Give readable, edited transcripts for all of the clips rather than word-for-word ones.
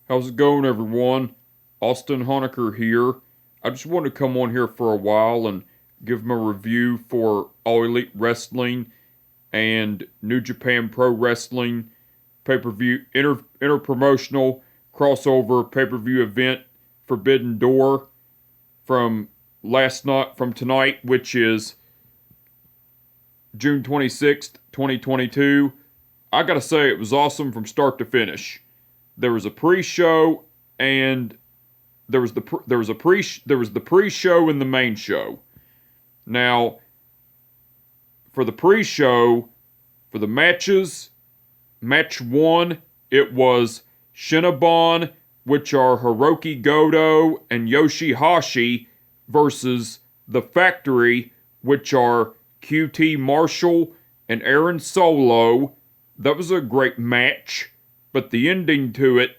How's it going, everyone? Austin Honecker here. I just wanted to come on here for a while and give my review for All Elite Wrestling and New Japan Pro Wrestling pay-per-view interpromotional crossover pay-per-view event Forbidden Door from tonight, which is June 26th, 2022. I gotta say, it was awesome from start to finish. There was a pre-show and there was the pre-show and the main show. Now, for the pre-show, for the matches, match 1, it was Shinobon, which are Hiroki Goto and Yoshihashi, versus The Factory, which are QT Marshall and Aaron Solo. That was a great match, but the ending to it,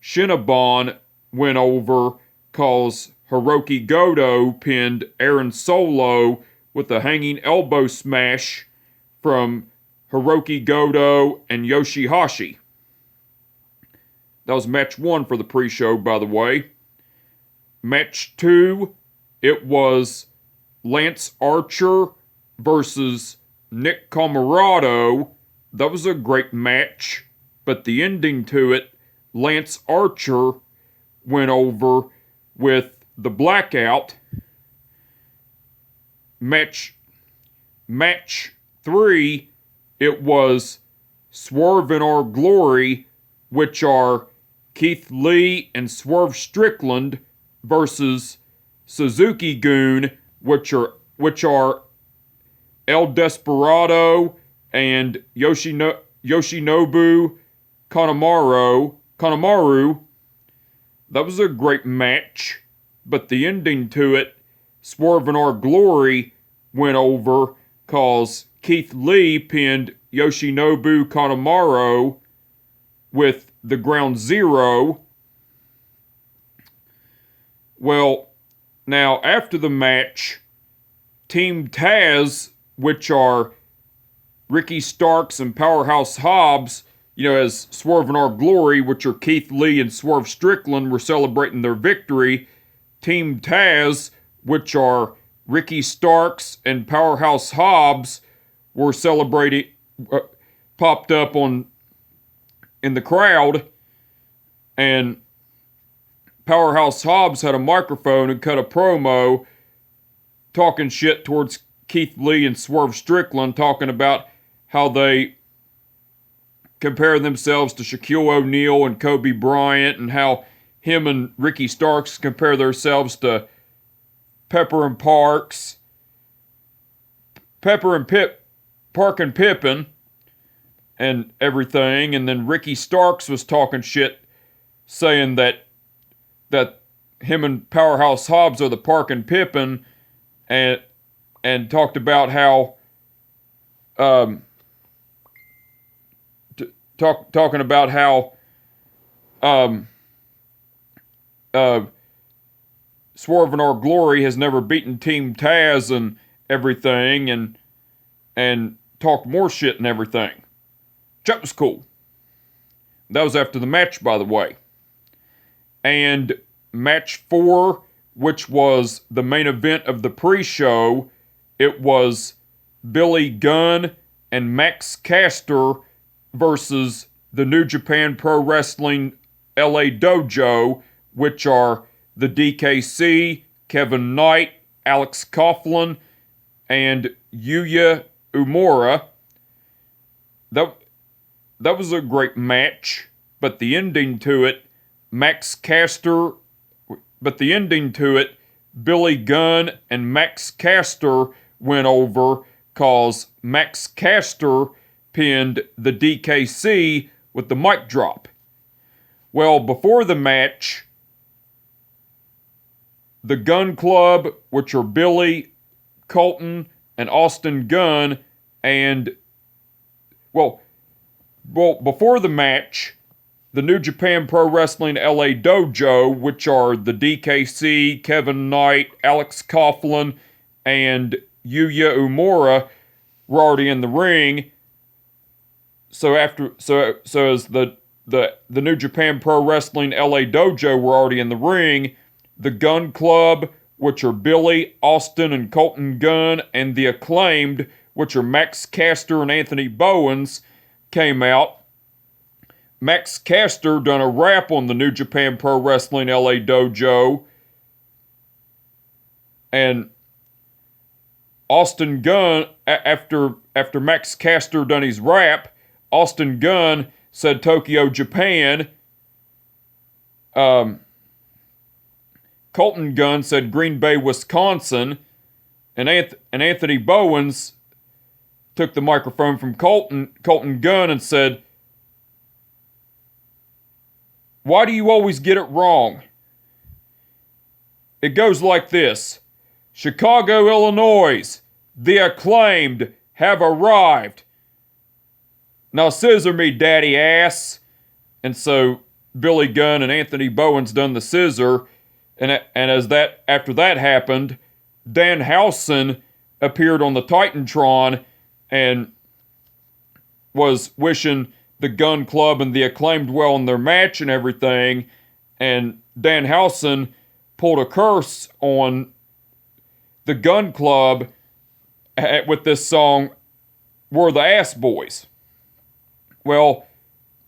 Shinobon went over cause Hiroki Goto pinned Aaron Solo with a hanging elbow smash from Hiroki Goto and Yoshihashi. That was match 1 for the pre-show, by the way. Match 2, it was Lance Archer versus Nick Comoroto. That was a great match, but the ending to it, Lance Archer went over with the Blackout. Match 3, it was Swerve in Our Glory, which are Keith Lee and Swerve Strickland versus Suzuki-gun, which are El Desperado and Yoshinobu Kanemaru. That was a great match, but the ending to it, Swerve in Our Glory went over cause Keith Lee pinned Yoshinobu Kanemaru with the Ground Zero. Well, now after the match, Team Taz, which are Ricky Starks and Powerhouse Hobbs, as Swerve in Our Glory, which are Keith Lee and Swerve Strickland, were celebrating their victory. Team Taz, which are Ricky Starks and Powerhouse Hobbs, were celebrating, popped up in the crowd, and Powerhouse Hobbs had a microphone and cut a promo talking shit towards Keith Lee and Swerve Strickland, talking about how they compare themselves to Shaquille O'Neal and Kobe Bryant, and how him and Ricky Starks compare themselves to Park and Pippen, and everything. And then Ricky Starks was talking shit, saying that him and Powerhouse Hobbs are the Park and Pippen, and talked about how talking about how Swerve in Our Glory has never beaten Team Taz and everything, and talked more shit and everything. That was cool. That was after the match, by the way. And match 4, which was the main event of the pre-show, it was Billy Gunn and Max Caster versus the New Japan Pro Wrestling LA Dojo, which are the DKC, Kevin Knight, Alex Coughlin, and Yuya Uemura. That was a great match, but the ending to it, Billy Gunn and Max Caster went over cause Max Caster pinned the DKC with the mic drop. Well, before the match, the Gunn Club, which are Billy, Colton, and Austin Gunn, and before the match, the New Japan Pro Wrestling LA Dojo, which are the DKC, Kevin Knight, Alex Coughlin, and Yuya Uemura, were already in the ring. So as the the New Japan Pro Wrestling LA Dojo were already in the ring. The Gun Club, which are Billy, Austin, and Colton Gunn, and the Acclaimed, which are Max Caster and Anthony Bowens, came out. Max Caster done a rap on the New Japan Pro Wrestling LA Dojo. And Austin Gunn, after Max Caster done his rap, Austin Gunn said Tokyo, Japan. Colton Gunn said Green Bay, Wisconsin. And Anthony Bowens took the microphone from Colton Gunn and said, "Why do you always get it wrong? It goes like this. Chicago, Illinois, the Acclaimed have arrived. Now scissor me, daddy ass." And so Billy Gunn and Anthony Bowens done the scissor. And after that happened, Danhausen appeared on the Titantron and was wishing the Gun Club and the Acclaimed well in their match and everything. And Danhausen pulled a curse on the Gun Club with this song, "We're the Ass Boys." Well,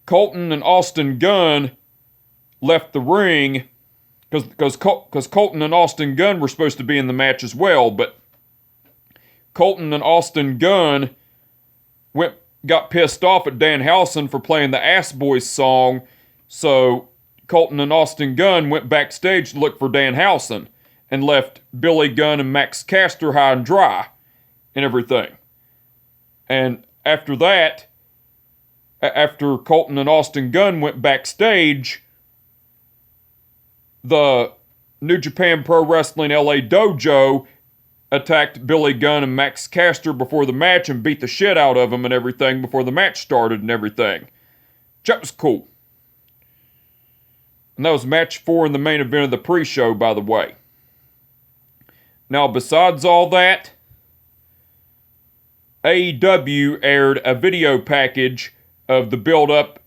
Colton and Austin Gunn left the ring because Colton and Austin Gunn were supposed to be in the match as well, but Colton and Austin Gunn got pissed off at Danhausen for playing the Ass Boys song, so Colton and Austin Gunn went backstage to look for Danhausen and left Billy Gunn and Max Caster high and dry and everything. And after that, after Colton and Austin Gunn went backstage, the New Japan Pro Wrestling LA Dojo attacked Billy Gunn and Max Caster before the match and beat the shit out of them and everything before the match started and everything. That was cool. And that was match 4 in the main event of the pre-show, by the way. Now, besides all that, AEW aired a video package of the build-up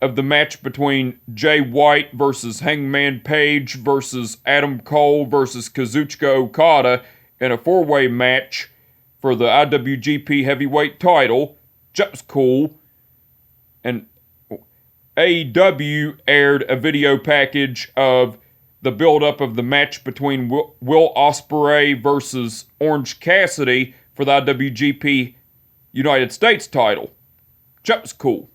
of the match between Jay White versus Hangman Page versus Adam Cole versus Kazuchika Okada in a 4-way match for the IWGP Heavyweight title. That was cool. And AEW aired a video package of the build-up of the match between Will Ospreay versus Orange Cassidy for the IWGP United States title. That was cool.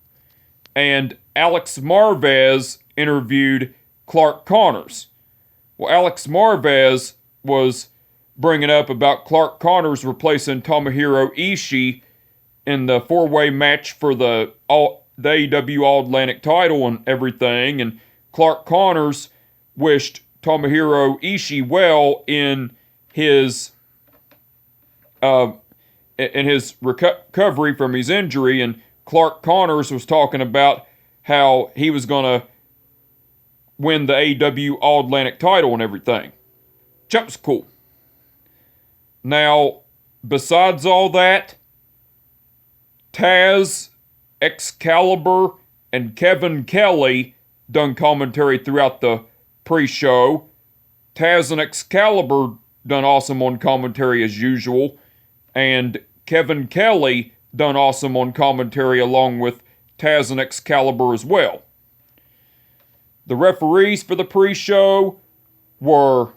And Alex Marvez interviewed Clark Connors. Well, Alex Marvez was bringing up about Clark Connors replacing Tomohiro Ishii in the 4-way match for the AEW All-Atlantic title and everything, and Clark Connors wished Tomohiro Ishii well in his recovery from his injury, and Clark Connors was talking about how he was going to win the AEW All-Atlantic title and everything. That was cool. Now, besides all that, Taz, Excalibur, and Kevin Kelly done commentary throughout the pre-show. Taz and Excalibur done awesome on commentary as usual, and Kevin Kelly done awesome on commentary along with Taz and Excalibur as well. The referees for the pre-show were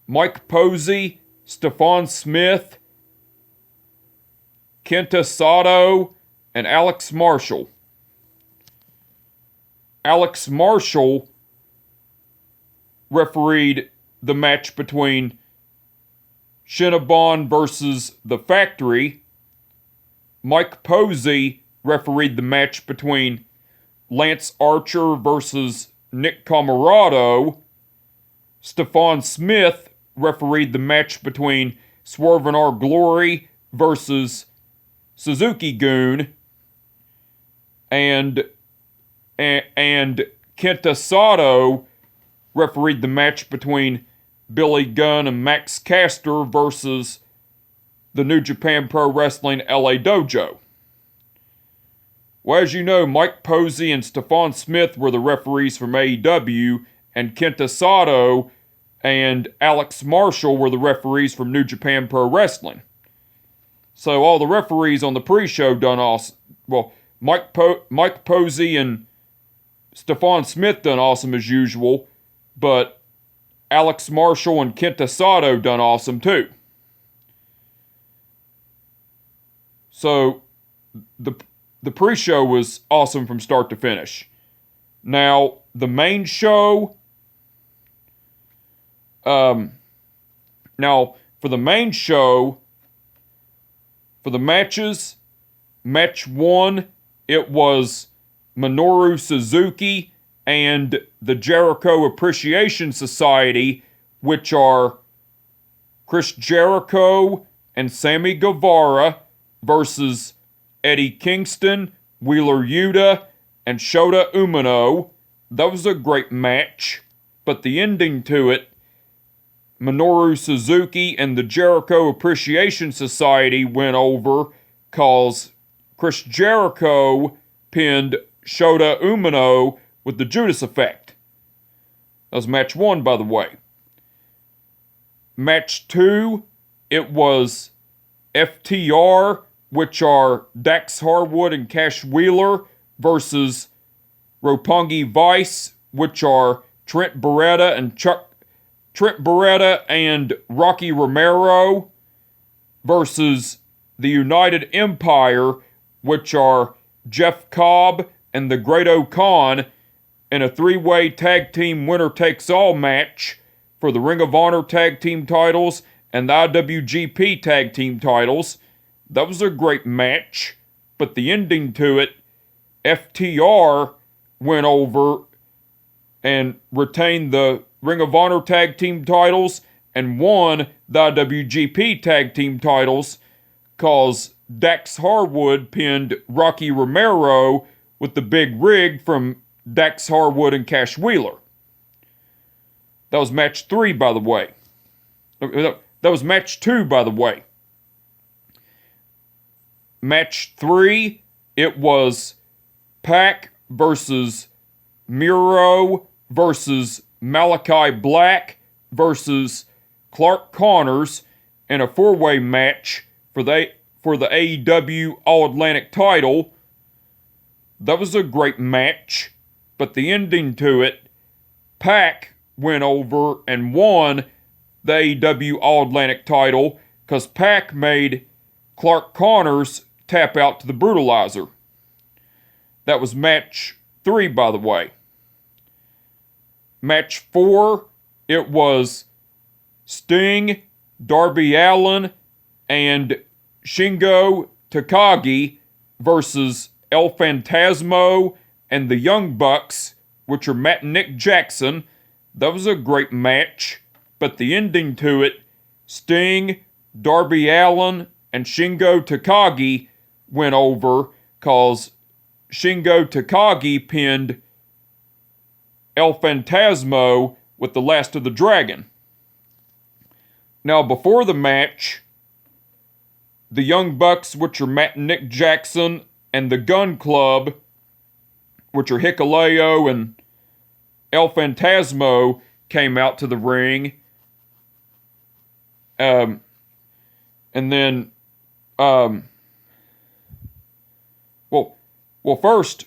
Mike Posey, Stephon Smith, Kenta Sato, and Alex Marshall. Alex Marshall refereed the match between Cinnabon versus The Factory. Mike Posey refereed the match between Lance Archer versus Nick Comoroto. Stephon Smith refereed the match between Swerve in Our Glory versus Suzuki Goon. And Kenta Sato refereed the match between Billy Gunn and Max Caster versus the New Japan Pro Wrestling LA Dojo. Well, as you know, Mike Posey and Stephon Smith were the referees from AEW, and Kenta Sato and Alex Marshall were the referees from New Japan Pro Wrestling. So all the referees on the pre-show done awesome. Well, Mike Posey and Stephon Smith done awesome as usual, but Alex Marshall and Kenta Sato done awesome too. So the pre-show was awesome from start to finish. Now, the main show... now, for the main show, for the matches, match 1, it was Minoru Suzuki and the Jericho Appreciation Society, which are Chris Jericho and Sammy Guevara versus Eddie Kingston, Wheeler Yuta, and Shota Umino. That was a great match, but the ending to it, Minoru Suzuki and the Jericho Appreciation Society went over cause Chris Jericho pinned Shota Umino with the Judas Effect. That was match 1, by the way. Match 2, it was FTR, which are Dax Harwood and Cash Wheeler, versus Roppongi Vice, which are Trent Beretta and Rocky Romero, versus the United Empire, which are Jeff Cobb and the Great O'Khan, in a 3-way tag team winner-takes-all match for the Ring of Honor tag team titles and the IWGP tag team titles. That was a great match, but the ending to it, FTR went over and retained the Ring of Honor tag team titles and won the IWGP tag team titles cause Dax Harwood pinned Rocky Romero with the big rig from Dax Harwood and Cash Wheeler. That was match 3, by the way. That was match 2, by the way. Match 3, it was Pac versus Miro versus Malachi Black versus Clark Connors in a 4-way match for the AEW All-Atlantic title. That was a great match, but the ending to it, Pac went over and won the AEW All-Atlantic title because Pac made Clark Connors tap out to the Brutalizer. That was match 3, by the way. Match 4, it was Sting, Darby Allin, and Shingo Takagi versus El Phantasmo and the Young Bucks, which are Matt and Nick Jackson. That was a great match, but the ending to it, Sting, Darby Allin, and Shingo Takagi went over cause Shingo Takagi pinned El Phantasmo with the Last of the Dragon. Now, before the match, the Young Bucks, which are Matt and Nick Jackson, and the Gun Club, which are Hikuleo and El Phantasmo, came out to the ring. And then, first,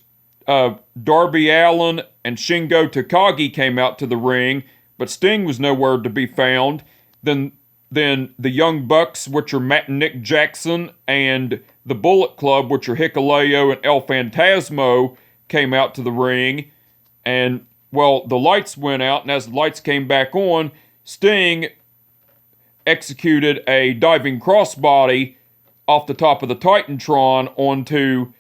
Darby Allin and Shingo Takagi came out to the ring, but Sting was nowhere to be found. Then the Young Bucks, which are Matt and Nick Jackson, and the Bullet Club, which are Hikuleo and El Phantasmo, came out to the ring. And, well, the lights went out, and as the lights came back on, Sting executed a diving crossbody off the top of the Titantron onto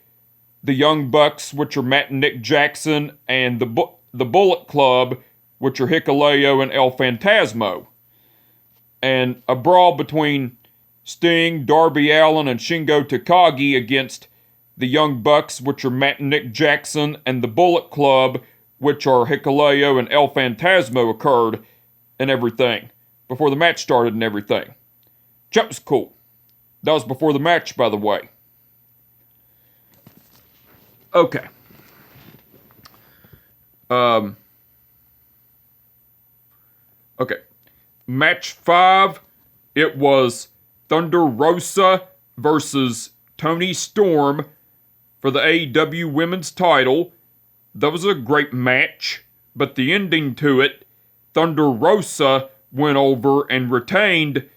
the Young Bucks, which are Matt and Nick Jackson, and the Bullet Club, which are Hikuleo and El Phantasmo. And a brawl between Sting, Darby Allin, and Shingo Takagi against the Young Bucks, which are Matt and Nick Jackson, and the Bullet Club, which are Hikuleo and El Phantasmo, occurred and everything. Before the match started and everything. That was cool. That was before the match, by the way. Okay. Okay. Match 5, it was Thunder Rosa versus Toni Storm for the AEW Women's title. That was a great match, but the ending to it, Thunder Rosa went over and retained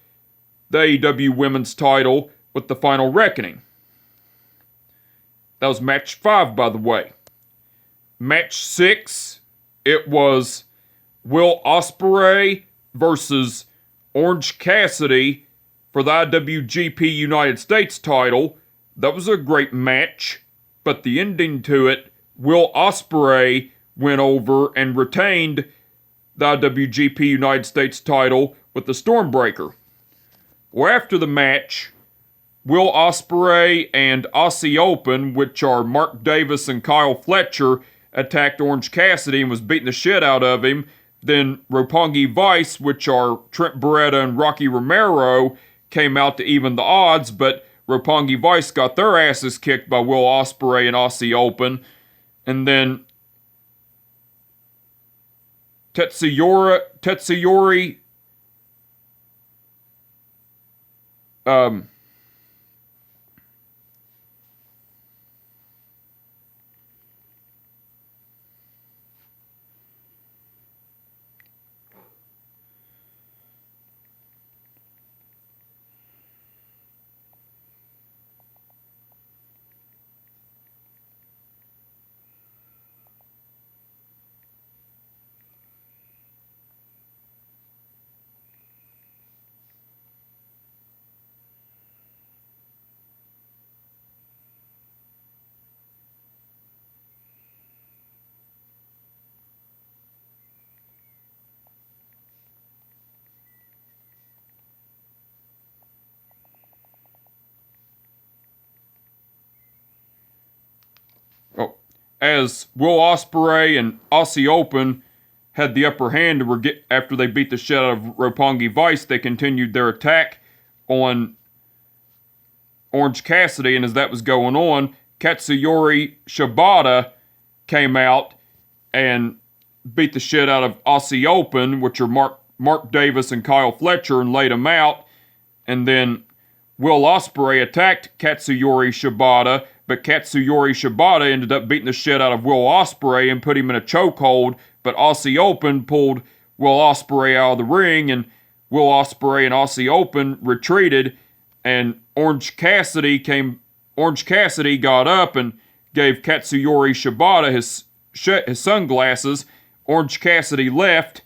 the AEW Women's title with the final reckoning. That was match 5, by the way. Match 6, it was Will Ospreay versus Orange Cassidy for the IWGP United States title. That was a great match, but the ending to it, Will Ospreay went over and retained the IWGP United States title with the Stormbreaker. Well, after the match, Will Ospreay and Aussie Open, which are Mark Davis and Kyle Fletcher, attacked Orange Cassidy and was beating the shit out of him. Then Roppongi Vice, which are Trent Beretta and Rocky Romero, came out to even the odds, but Roppongi Vice got their asses kicked by Will Ospreay and Aussie Open. And then Tetsuyori as Will Ospreay and Aussie Open had the upper hand and were after they beat the shit out of Roppongi Vice, they continued their attack on Orange Cassidy, and as that was going on, Katsuyori Shibata came out and beat the shit out of Aussie Open, which are Mark Davis and Kyle Fletcher, and laid them out. And then Will Ospreay attacked Katsuyori Shibata, but Katsuyori Shibata ended up beating the shit out of Will Ospreay and put him in a chokehold, but Aussie Open pulled Will Ospreay out of the ring, and Will Ospreay and Aussie Open retreated, and Orange Cassidy got up and gave Katsuyori Shibata his sunglasses. Orange Cassidy left.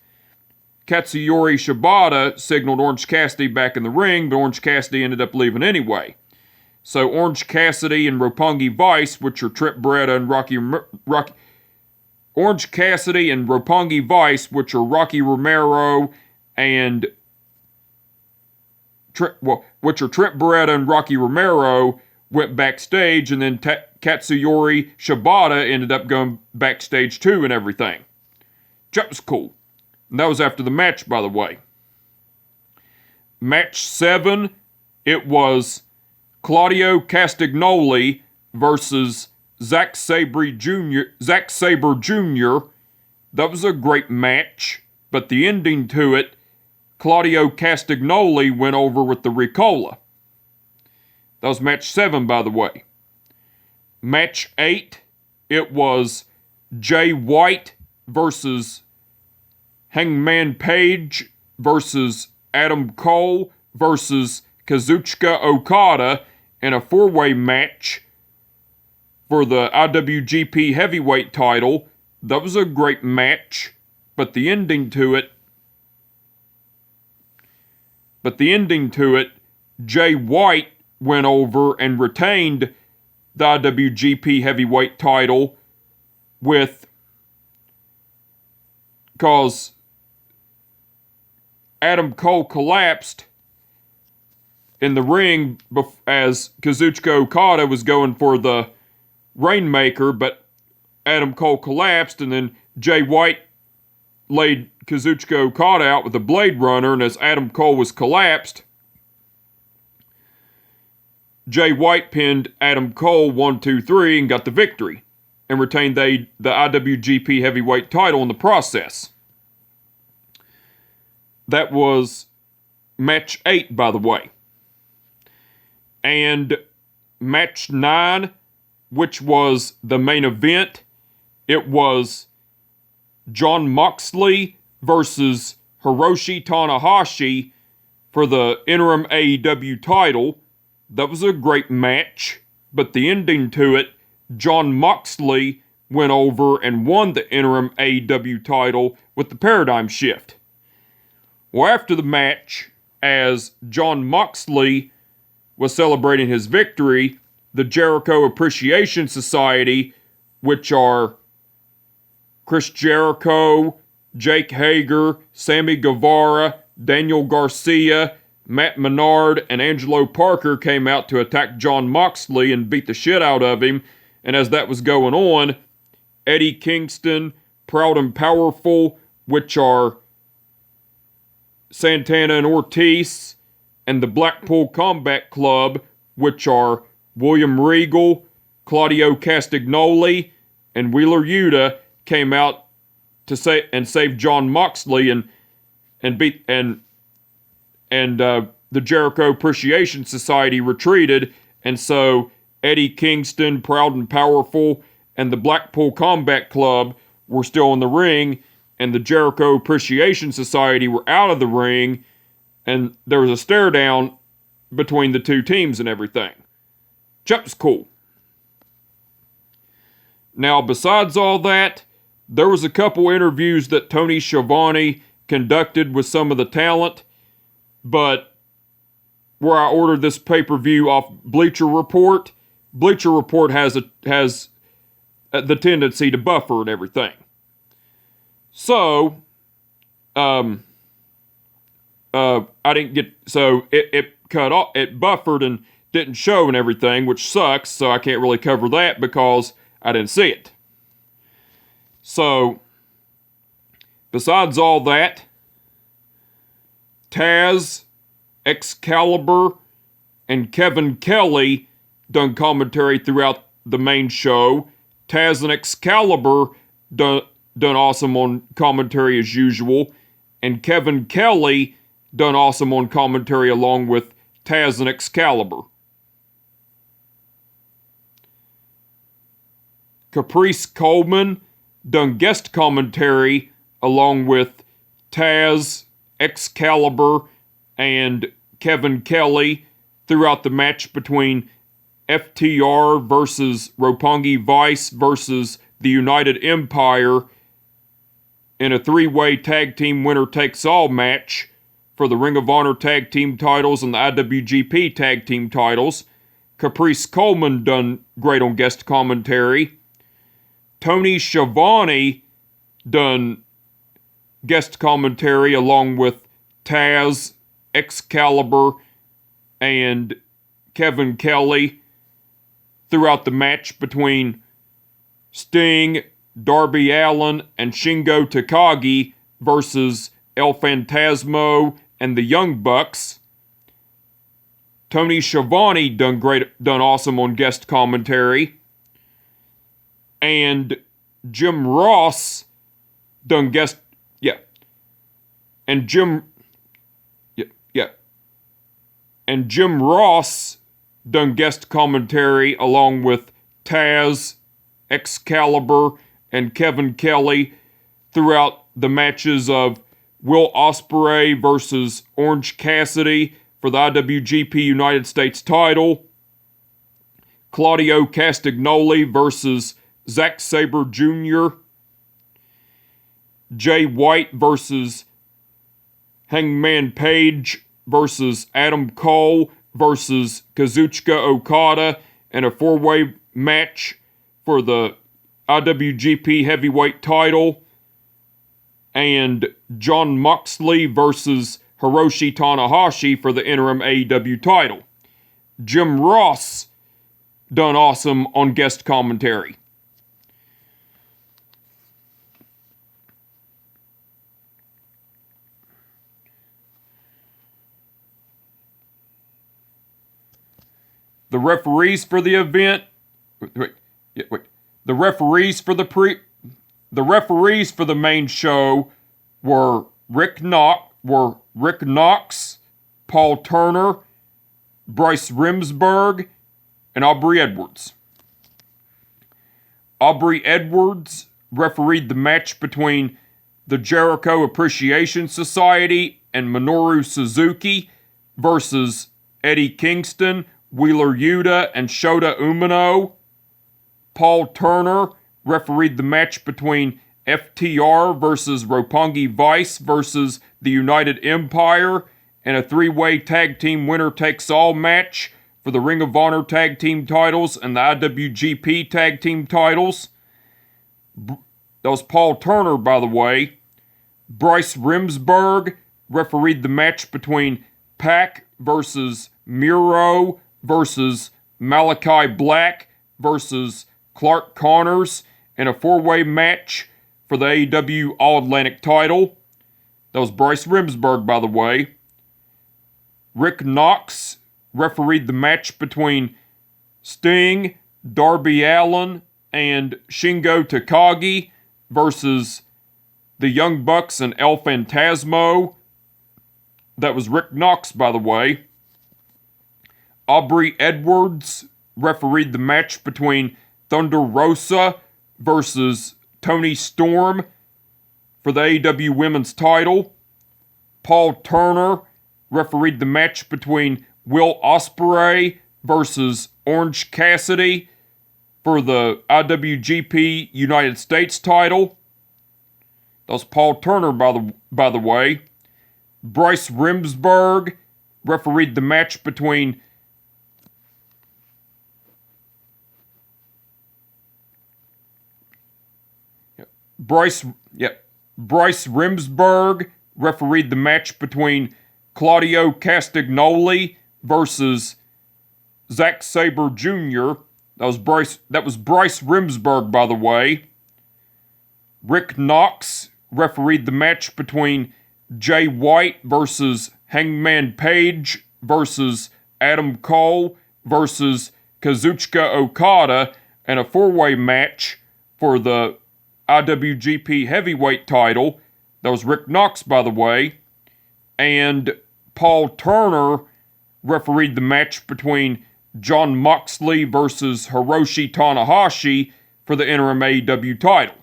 Katsuyori Shibata signaled Orange Cassidy back in the ring, but Orange Cassidy ended up leaving anyway. So Orange Cassidy and Roppongi Vice, which are Trent Beretta and Orange Cassidy and Roppongi Vice, which are Rocky Romero and which are Trent Beretta and Rocky Romero, went backstage, and then Katsuyori Shibata ended up going backstage too and everything. That was cool. And that was after the match, by the way. Match 7, it was Claudio Castagnoli versus Zack Sabre Jr. That was a great match, but the ending to it, Claudio Castagnoli went over with the Ricola. That was match 7, by the way. Match 8, it was Jay White versus Hangman Page versus Adam Cole versus Kazuchika Okada in a 4-way match for the IWGP Heavyweight title. That was a great match, but the ending to it, Jay White went over and retained the IWGP Heavyweight title because Adam Cole collapsed in the ring as Kazuchika Okada was going for the Rainmaker, but Adam Cole collapsed, and then Jay White laid Kazuchika Okada out with the Blade Runner, and as Adam Cole was collapsed, Jay White pinned Adam Cole 1, 2, 3 and got the victory. and retained the IWGP Heavyweight title in the process. That was match 8, by the way. And match 9, which was the main event, it was Jon Moxley versus Hiroshi Tanahashi for the interim AEW title. That was a great match, but the ending to it, Jon Moxley went over and won the interim AEW title with the paradigm shift. Well, after the match, as Jon Moxley was celebrating his victory, the Jericho Appreciation Society, which are Chris Jericho, Jake Hager, Sammy Guevara, Daniel Garcia, Matt Menard, and Angelo Parker came out to attack Jon Moxley and beat the shit out of him. And as that was going on, Eddie Kingston, Proud and Powerful, which are Santana and Ortiz, and the Blackpool Combat Club, which are William Regal, Claudio Castagnoli, and Wheeler Yuta, came out to save Jon Moxley and the Jericho Appreciation Society retreated, and so Eddie Kingston, Proud and Powerful, and the Blackpool Combat Club were still in the ring, and the Jericho Appreciation Society were out of the ring, and there was a stare down between the two teams and everything. That was cool. Now, besides all that, there was a couple interviews that Tony Schiavone conducted with some of the talent, but where I ordered this pay-per-view off Bleacher Report has the tendency to buffer and everything. So, I didn't get, so it cut off, it buffered and didn't show and everything, which sucks, so I can't really cover that because I didn't see it. So, besides all that, Taz, Excalibur, and Kevin Kelly done commentary throughout the main show. Taz and Excalibur done awesome on commentary as usual, and Kevin Kelly done awesome on commentary along with Taz and Excalibur. Caprice Coleman done guest commentary along with Taz, Excalibur, and Kevin Kelly throughout the match between FTR versus Roppongi Vice versus the United Empire in a three-way tag team winner-takes-all match for the Ring of Honor tag team titles and the IWGP tag team titles. Caprice Coleman done great on guest commentary. Tony Schiavone done guest commentary along with Taz, Excalibur, and Kevin Kelly throughout the match between Sting, Darby Allin, and Shingo Takagi versus El Phantasmo and the Young Bucks. Tony Schiavone done awesome on guest commentary. And Jim Ross done guest, And Jim Ross done guest commentary along with Taz, Excalibur, and Kevin Kelly throughout the matches of Will Ospreay versus Orange Cassidy for the IWGP United States title, Claudio Castagnoli versus Zack Sabre Jr., Jay White versus Hangman Page versus Adam Cole versus Kazuchika Okada in a four-way match for the IWGP Heavyweight title, and Jon Moxley versus Hiroshi Tanahashi for the interim AEW title. Jim Ross done awesome on guest commentary. The referees for the event, The referees for the main show were Rick Knox, Paul Turner, Bryce Remsburg, and Aubrey Edwards. Aubrey Edwards refereed the match between the Jericho Appreciation Society and Minoru Suzuki versus Eddie Kingston, Wheeler Yuta, and Shota Umino. Paul Turner refereed the match between FTR versus Roppongi Vice versus the United Empire in a three-way tag team winner-takes-all match for the Ring of Honor tag team titles and the IWGP tag team titles. That was Paul Turner, by the way. Bryce Remsburg refereed the match between Pac versus Miro versus Malachi Black versus Clark Connors in a four-way match for the AEW All-Atlantic title. That was Bryce Remsburg, by the way. Rick Knox refereed the match between Sting, Darby Allin, and Shingo Takagi versus the Young Bucks and El Phantasmo. That was Rick Knox, by the way. Aubrey Edwards refereed the match between Thunder Rosa versus Toni Storm for the AEW Women's title. Paul Turner refereed the match between Will Ospreay versus Orange Cassidy for the IWGP United States title. That was Paul Turner, by the way. Bryce Remsburg refereed the match between Bryce Remsburg refereed the match between Claudio Castagnoli versus Zack Sabre Jr. That was Bryce Remsburg, by the way. Rick Knox refereed the match between Jay White versus Hangman Page versus Adam Cole versus Kazuchika Okada in a four-way match for the IWGP Heavyweight title. That was Rick Knox, by the way. And Paul Turner refereed the match between Jon Moxley versus Hiroshi Tanahashi for the interim AEW title.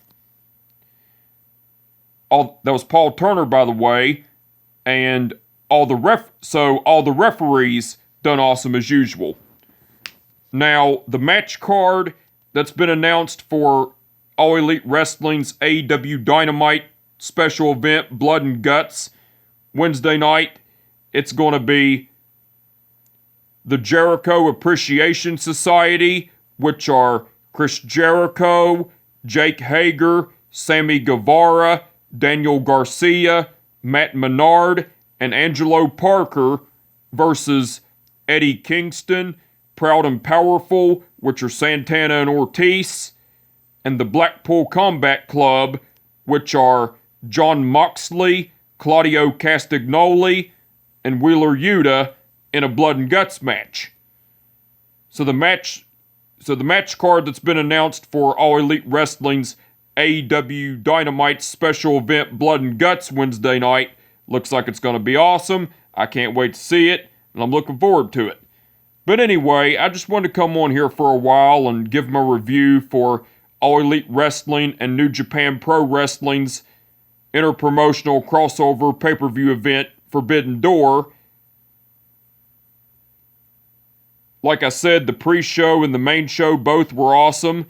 That was Paul Turner, by the way, and all the referees done awesome as usual. Now, the match card that's been announced for All Elite Wrestling's AEW Dynamite special event, Blood and Guts, Wednesday night, it's going to be the Jericho Appreciation Society, which are Chris Jericho, Jake Hager, Sammy Guevara, Daniel Garcia, Matt Menard, and Angelo Parker versus Eddie Kingston, Proud and Powerful, which are Santana and Ortiz, and the Blackpool Combat Club, which are Jon Moxley, Claudio Castagnoli, and Wheeler Yuta in a Blood and Guts match. So the match card that's been announced for All Elite Wrestling's AEW Dynamite special event Blood and Guts Wednesday night looks like it's going to be awesome. I can't wait to see it, and I'm looking forward to it. But anyway, I just wanted to come on here for a while and give my review for All Elite Wrestling and New Japan Pro Wrestling's InterPromotional crossover pay-per-view event, Forbidden Door. Like I said, the pre-show and the main show both were awesome.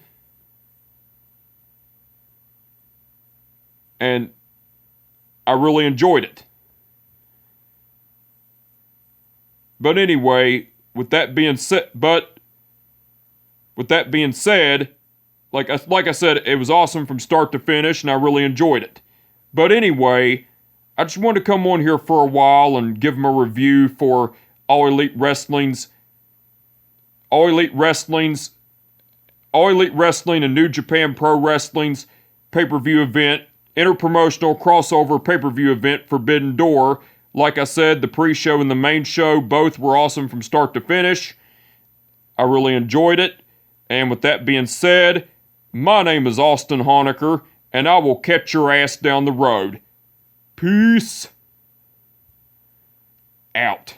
And I really enjoyed it. But anyway, with that being said, like I said, it was awesome from start to finish, and I really enjoyed it. But anyway, I just wanted to come on here for a while and give them a review for All Elite Wrestling's All Elite Wrestling and New Japan Pro Wrestling's pay-per-view event, InterPromotional crossover pay-per-view event, Forbidden Door. Like I said, the pre-show and the main show both were awesome from start to finish. I really enjoyed it. And with that being said, My name is Austin Honecker, and I will catch your ass down the road. Peace out.